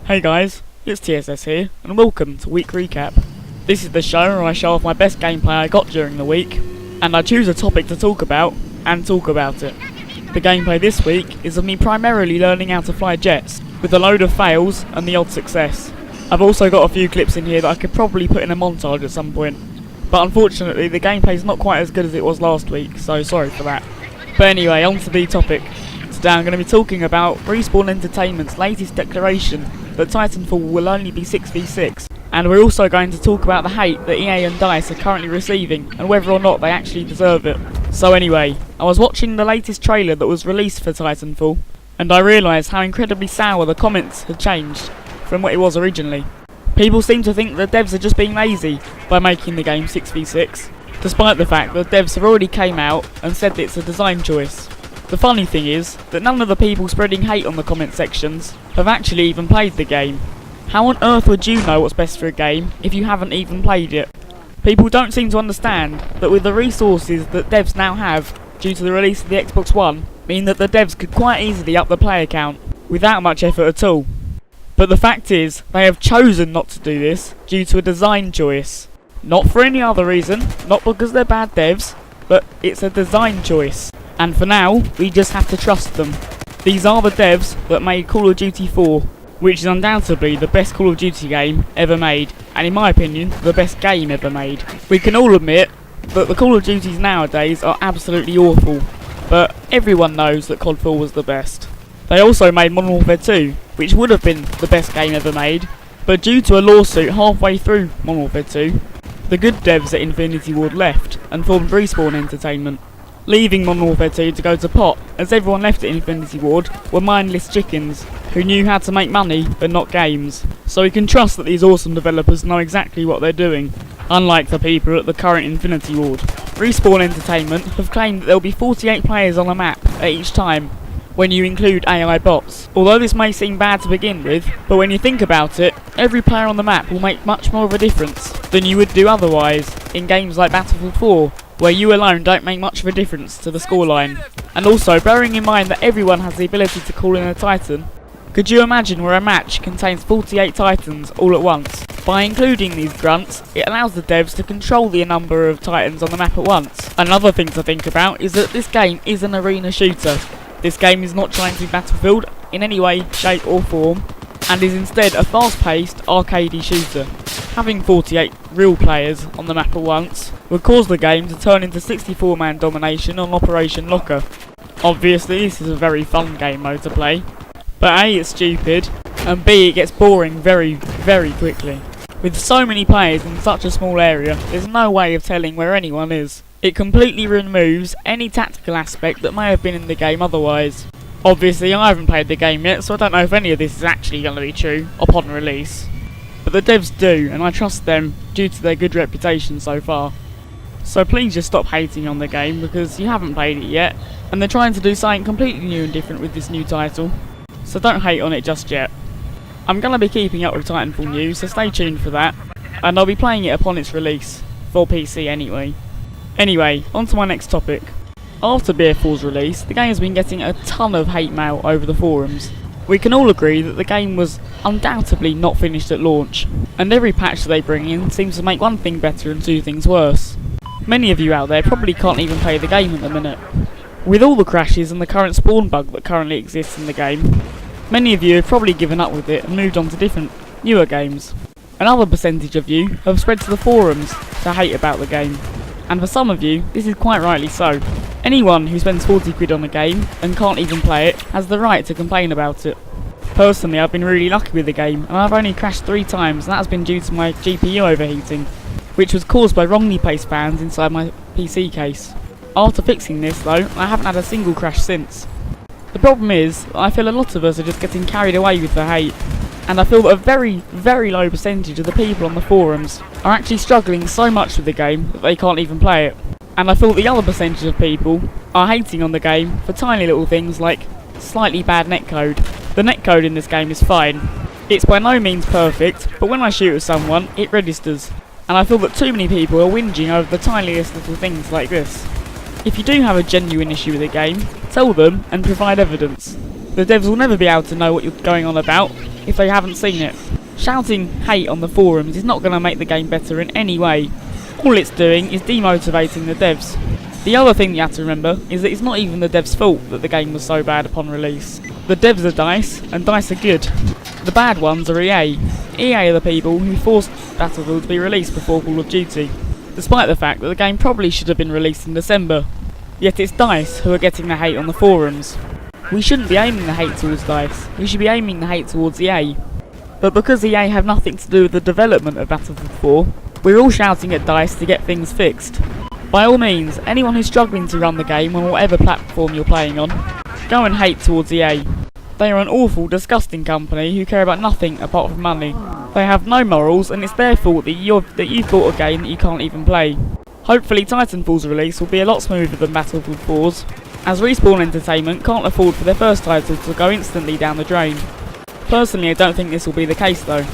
Hey guys, it's TSS here, and welcome to Week Recap. This is the show where I show off my best gameplay I got during the week, and I choose a topic to talk about, and talk about it. The gameplay this week is of me primarily learning how to fly jets, with a load of fails and the odd success. I've also got a few clips in here that I could probably put in a montage at some point, but unfortunately the gameplay is not quite as good as it was last week, so sorry for that. But anyway, on to the topic. Today I'm going to be talking about Respawn Entertainment's latest declaration that Titanfall will only be 6v6, and we're also going to talk about the hate that EA and DICE are currently receiving and whether or not they actually deserve it. So anyway, I was watching the latest trailer that was released for Titanfall, and I realised how incredibly sour the comments had changed from what it was originally. People seem to think that devs are just being lazy by making the game 6v6, despite the fact that devs have already came out and said that it's a design choice. The funny thing is that none of the people spreading hate on the comment sections have actually even played the game. How on earth would you know what's best for a game if you haven't even played it? People don't seem to understand that with the resources that devs now have due to the release of the Xbox One, mean that the devs could quite easily up the player count without much effort at all. But the fact is, they have chosen not to do this due to a design choice. Not for any other reason, not because they're bad devs, but it's a design choice. And for now, we just have to trust them. These are the devs that made Call of Duty 4, which is undoubtedly the best Call of Duty game ever made, and in my opinion, the best game ever made. We can all admit that the Call of Duties nowadays are absolutely awful, but everyone knows that COD 4 was the best. They also made Modern Warfare 2, which would have been the best game ever made, but due to a lawsuit halfway through Modern Warfare 2, the good devs at Infinity Ward left and formed Respawn Entertainment, leaving Modern Warfare 2 to go to pot, as everyone left at Infinity Ward were mindless chickens who knew how to make money but not games. So we can trust that these awesome developers know exactly what they're doing, unlike the people at the current Infinity Ward. Respawn Entertainment have claimed that there will be 48 players on a map at each time, when you include AI bots. Although this may seem bad to begin with, but when you think about it, every player on the map will make much more of a difference than you would do otherwise in games like Battlefield 4, where you alone don't make much of a difference to the scoreline. And also, bearing in mind that everyone has the ability to call in a Titan, could you imagine where a match contains 48 Titans all at once? By including these grunts, it allows the devs to control the number of Titans on the map at once. Another thing to think about is that this game is an arena shooter. This game is not trying to be Battlefield in any way, shape or form, and is instead a fast-paced, arcadey shooter. Having 48 real players on the map at once would cause the game to turn into 64-man domination on Operation Locker. Obviously this is a very fun game mode to play, but A, it's stupid, and B, it gets boring very, very quickly. With so many players in such a small area, there's no way of telling where anyone is. It completely removes any tactical aspect that may have been in the game otherwise. Obviously I haven't played the game yet, so I don't know if any of this is actually going to be true upon release. But the devs do, and I trust them due to their good reputation so far. So please just stop hating on the game, because you haven't played it yet, and they're trying to do something completely new and different with this new title. So don't hate on it just yet. I'm going to be keeping up with Titanfall news, so stay tuned for that, and I'll be playing it upon its release, for PC anyway. Anyway, on to my next topic. After BF4's release, the game has been getting a ton of hate mail over the forums. We can all agree that the game was undoubtedly not finished at launch, and every patch that they bring in seems to make one thing better and two things worse. Many of you out there probably can't even play the game at the minute. With all the crashes and the current spawn bug that currently exists in the game, many of you have probably given up with it and moved on to different, newer games. Another percentage of you have spread to the forums to hate about the game. And for some of you, this is quite rightly so. Anyone who spends 40 quid on a game and can't even play it has the right to complain about it. Personally, I've been really lucky with the game, and I've only crashed 3 times, and that's been due to my GPU overheating, which was caused by wrongly placed fans inside my PC case. After fixing this though, I haven't had a single crash since. The problem is, I feel a lot of us are just getting carried away with the hate, and I feel that a very, very low percentage of the people on the forums are actually struggling so much with the game that they can't even play it. And I feel the other percentage of people are hating on the game for tiny little things like slightly bad netcode. The netcode in this game is fine. It's by no means perfect, but when I shoot at someone, it registers. And I feel that too many people are whinging over the tiniest little things like this. If you do have a genuine issue with the game, tell them and provide evidence. The devs will never be able to know what you're going on about if they haven't seen it. Shouting hate on the forums is not going to make the game better in any way. All it's doing is demotivating the devs. The other thing you have to remember is that it's not even the devs' fault that the game was so bad upon release. The devs are DICE, and DICE are good. The bad ones are EA. EA are the people who forced Battlefield to be released before Call of Duty, despite the fact that the game probably should have been released in December. Yet it's DICE who are getting the hate on the forums. We shouldn't be aiming the hate towards DICE, we should be aiming the hate towards EA. But because EA have nothing to do with the development of Battlefield 4, we're all shouting at DICE to get things fixed. By all means, anyone who's struggling to run the game on whatever platform you're playing on, go and hate towards EA. They are an awful, disgusting company who care about nothing apart from money. They have no morals, and it's their fault that you've bought a game that you can't even play. Hopefully Titanfall's release will be a lot smoother than Battlefield 4's, as Respawn Entertainment can't afford for their first title to go instantly down the drain. Personally, I don't think this will be the case though.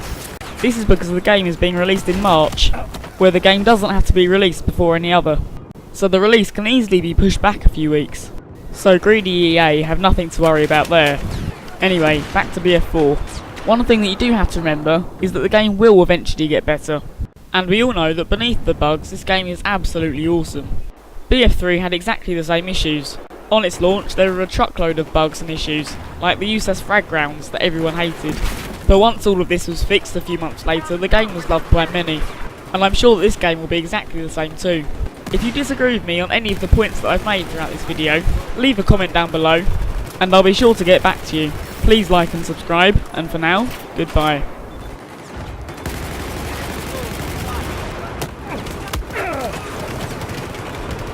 This is because the game is being released in March, where the game doesn't have to be released before any other, so the release can easily be pushed back a few weeks. So greedy EA have nothing to worry about there. Anyway, back to BF4. One thing that you do have to remember is that the game will eventually get better. And we all know that beneath the bugs, this game is absolutely awesome. BF3 had exactly the same issues. On its launch, there were a truckload of bugs and issues, like the useless frag grounds that everyone hated. But once all of this was fixed a few months later, the game was loved by many. And I'm sure that this game will be exactly the same too. If you disagree with me on any of the points that I've made throughout this video, leave a comment down below, and I'll be sure to get back to you. Please like and subscribe, and for now, goodbye.